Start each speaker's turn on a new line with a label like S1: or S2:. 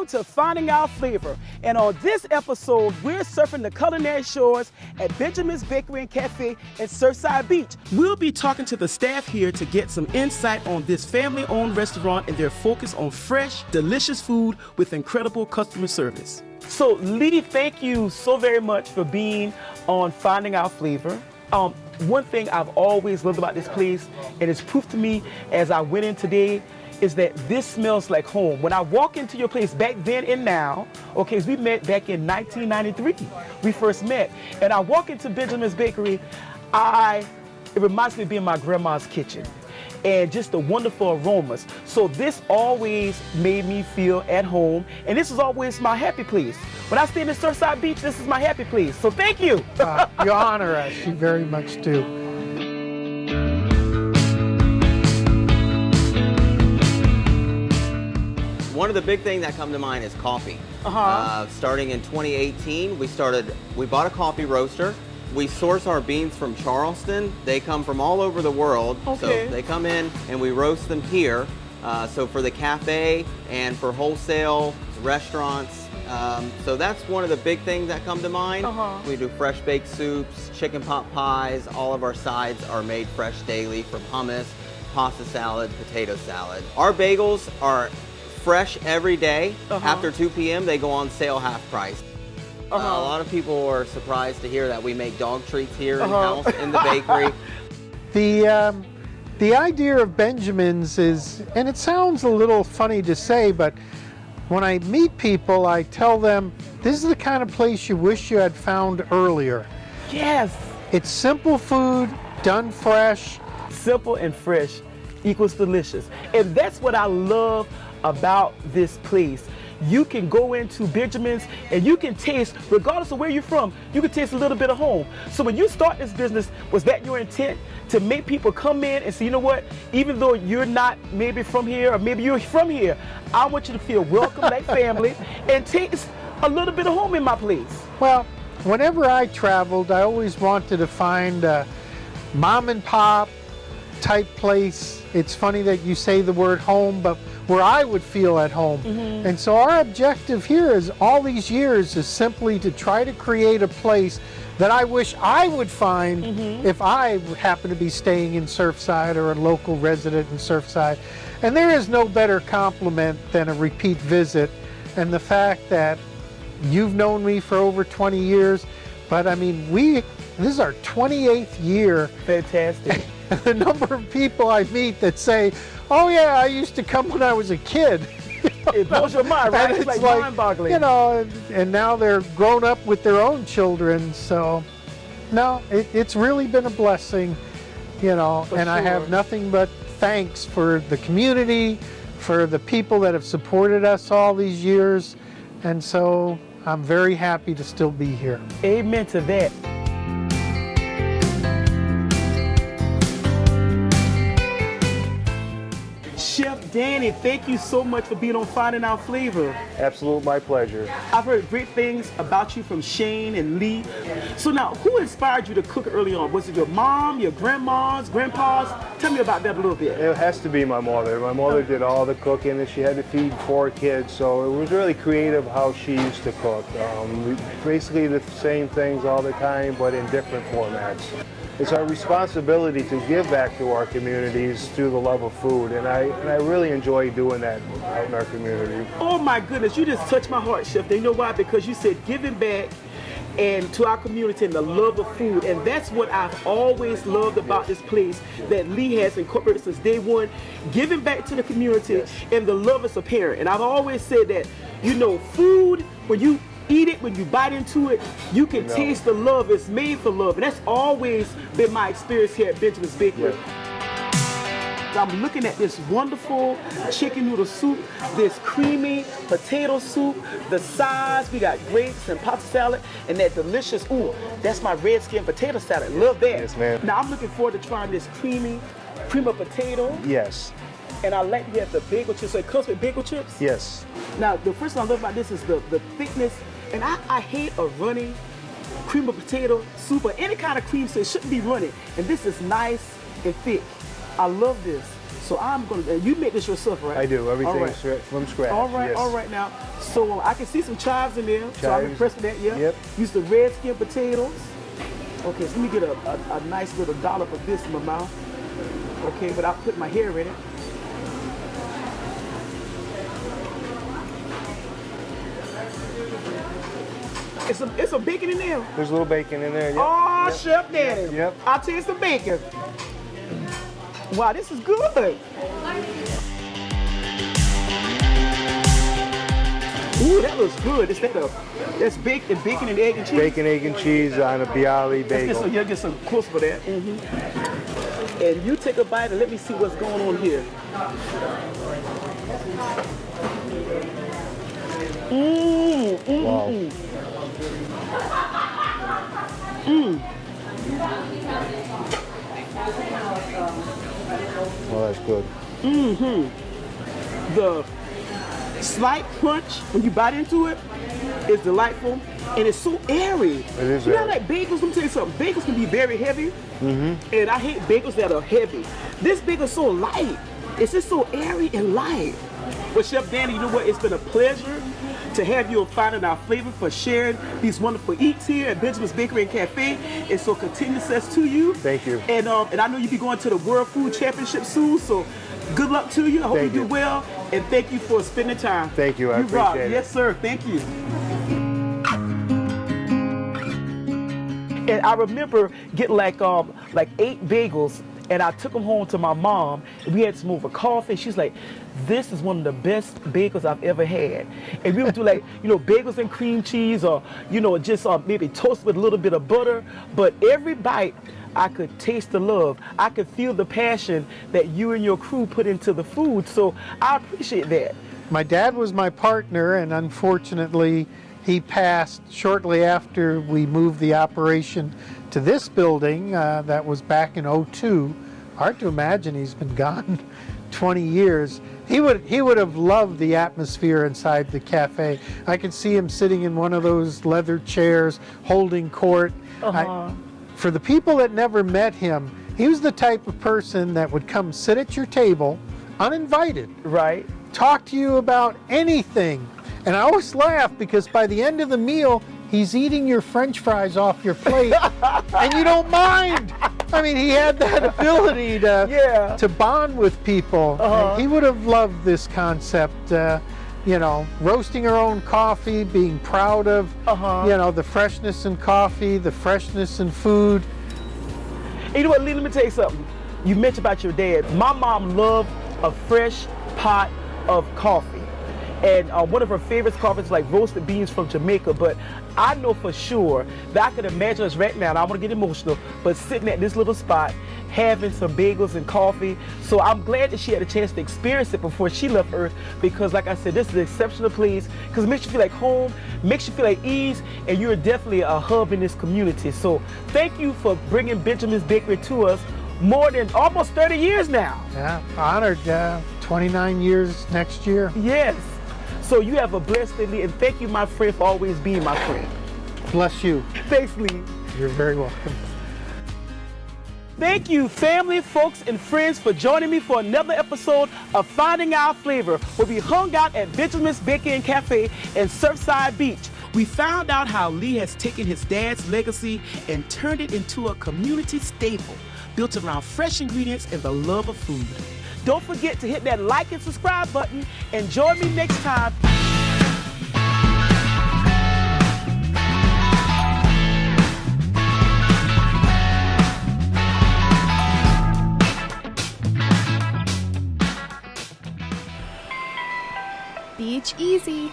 S1: Welcome to Finding Our Flavor. And on this episode, we're surfing the culinary shores at Benjamin's Bakery and Cafe at Surfside Beach. We'll be talking to the staff here to get some insight on this family-owned restaurant and their focus on fresh, delicious food with incredible customer service. So Lee, thank you so very much for being on Finding Our Flavor. One thing I've always loved about this place, and it's proof to me as I went in today, is that this smells like home. When I walk into your place back then and now, okay, we met back in 1993, we first met, and I walk into Benjamin's Bakery, it reminds me of being in my grandma's kitchen and just the wonderful aromas. So this always made me feel at home, and this is always my happy place. When I stay in Surfside Beach, this is my happy place. So thank you.
S2: You honor us, you very much do.
S3: One of the big things that come to mind is coffee. Starting in 2018, we bought a coffee roaster. We source our beans from Charleston. They come from all over the world.
S1: Okay.
S3: So they come in and we roast them here. So for the cafe and for wholesale restaurants. So that's one of the big things that come to mind. We do fresh baked soups, chicken pot pies. All of our sides are made fresh daily, from hummus, pasta salad, potato salad. Our bagels are fresh every day. After 2 p.m. they go on sale half price. A lot of people are surprised to hear that we make dog treats here in-house in the bakery.
S2: The idea of Benjamin's is, and it sounds a little funny to say, but when I meet people, I tell them, this is the kind of place you wish you had found earlier.
S1: Yes.
S2: It's simple food, done fresh.
S1: Simple and fresh equals delicious. And that's what I love about this place. You can go into Benjamin's and you can taste, regardless of where you're from, you can taste a little bit of home. So when you start this business, was that your intent, to make people come in and say, you know what, even though you're not maybe from here or maybe you're from here, I want you to feel welcome like family and taste a little bit of home in my place?
S2: Well, whenever I traveled, I always wanted to find a mom and pop type place. It's funny that you say the word home, but where I would feel at home. And so our objective here is all these years is simply to try to create a place that I wish I would find if I happen to be staying in Surfside or a local resident in Surfside. And there is no better compliment than a repeat visit, and the fact that you've known me for over 20 years, but I mean, this is our 28th year.
S1: Fantastic.
S2: The number of people I meet that say, oh yeah, I used to come when I was a kid.
S1: It blows your mind, right? It's like mind-boggling.
S2: You know, and now they're grown up with their own children. So, no, it's really been a blessing, you know, and I have nothing but thanks for the community, for the people that have supported us all these years. And so I'm very happy to still be here.
S1: Amen to that. Chef Danny, thank you so much for being on Finding Our Flavor.
S4: Absolute, my pleasure.
S1: I've heard great things about you from Shane and Lee. So now, who inspired you to cook early on? Was it your mom, your grandmas, grandpas? Tell me about that a little bit.
S4: It has to be my mother. My mother did all the cooking, and she had to feed 4 kids, so it was really creative how she used to cook. Basically the same things all the time, but in different formats. It's our responsibility to give back to our communities through the love of food, and I really enjoy doing that out in our community.
S1: Oh my goodness, you just touched my heart, Chef. You know why? Because you said giving back and to our community and the love of food, and that's what I've always loved about this place that Lee has incorporated since day one. Giving back to the community, and the love is apparent. And I've always said that, you know, food, when you eat it, when you bite into it, you can taste the love. It's made for love, and that's always been my experience here at Benjamin's Bakery. I'm looking at this wonderful chicken noodle soup, this creamy potato soup, the sides, we got grapes and pasta salad, and that delicious, ooh, that's my red skin potato salad. Love that.
S4: Yes, ma'am.
S1: Now I'm looking forward to trying this creamy potato.
S4: Yes.
S1: And I like to have the bagel chips. So it comes with bagel chips?
S4: Yes.
S1: Now, the first thing I love about this is the thickness. And I hate a runny cream of potato soup or any kind of cream, so it shouldn't be runny. And this is nice and thick. I love this. So I'm gonna, you make this yourself, right?
S4: I do everything
S1: All right.
S4: from scratch.
S1: All right,
S4: yes.
S1: all right now. So I can see some chives in there. So I'm
S4: Chives.
S1: impressed with that, yeah.
S4: Yep.
S1: Use the red skin potatoes. Okay, so let me get a nice little dollop of this in my mouth. Okay, without putting my hair in it. It's some bacon in there.
S4: There's a little bacon in there. Yep.
S1: Oh,
S4: Yep.
S1: Chef Daddy.
S4: Yep.
S1: I'll taste the bacon. Wow, this is good. Ooh, that looks good. That's bacon and egg and cheese.
S4: Bacon, egg, and cheese on a bialy bagel.
S1: You'll get some close for that. And you take a bite and let me see what's going on here.
S4: Wow. Well, that's good.
S1: The slight crunch when you bite into it is delightful, and it's so airy.
S4: It is
S1: You know,
S4: airy.
S1: like bagels. Let me tell you something. Bagels can be very heavy, and I hate bagels that are heavy. This bagel's so light. It's just so airy and light. Well, Chef Danny, you know what? It's been a pleasure to have you on Finding Our Flavor, for sharing these wonderful eats here at Benjamin's Bakery and Cafe. And so continued success to you.
S4: Thank you.
S1: And I know you'll be going to the World Food Championship soon, so good luck to you. I hope
S4: Thank
S1: you
S4: you.
S1: do well. And thank you for spending time.
S4: Thank you. I
S1: You rock.
S4: appreciate it.
S1: Yes, sir. Thank you. And I remember getting like 8 bagels, and I took them home to my mom, and we had some over coffee. She's like, this is one of the best bagels I've ever had. And we would do bagels and cream cheese, or, just maybe toast with a little bit of butter. But every bite, I could taste the love. I could feel the passion that you and your crew put into the food. So I appreciate that.
S2: My dad was my partner, and unfortunately, he passed shortly after we moved the operation to this building. That was back in '02. Hard to imagine he's been gone 20 years. He would have loved the atmosphere inside the cafe. I could see him sitting in one of those leather chairs, holding court. For the people that never met him, he was the type of person that would come sit at your table, uninvited.
S1: Right.
S2: Talk to you about anything. And I always laugh because by the end of the meal, he's eating your French fries off your plate and you don't mind. I mean, he had that ability to bond with people. And he would have loved this concept, roasting our own coffee, being proud of, the freshness in coffee, the freshness in food.
S1: And you know what, Lee, let me tell you something. You mentioned about your dad. My mom loved a fresh pot of coffee. And one of her favorite coffees is like roasted beans from Jamaica. But I know for sure that I could imagine us right now, and I want to get emotional, but sitting at this little spot, having some bagels and coffee. So I'm glad that she had a chance to experience it before she left Earth, because like I said, this is an exceptional place, because it makes you feel like home, makes you feel like ease, and you're definitely a hub in this community. So thank you for bringing Benjamin's Bakery to us more than almost 30 years now.
S2: Yeah, honored. 29 years next year.
S1: Yes. So you have a blessed day, Lee, and thank you, my friend, for always being my friend.
S2: Bless you.
S1: Thanks, Lee.
S2: You're very welcome.
S1: Thank you, family, folks, and friends, for joining me for another episode of Finding Our Flavor, where we hung out at Benjamin's Bakery and Cafe in Surfside Beach. We found out how Lee has taken his dad's legacy and turned it into a community staple built around fresh ingredients and the love of food. Don't forget to hit that like and subscribe button, and join me next time.
S5: Beach easy.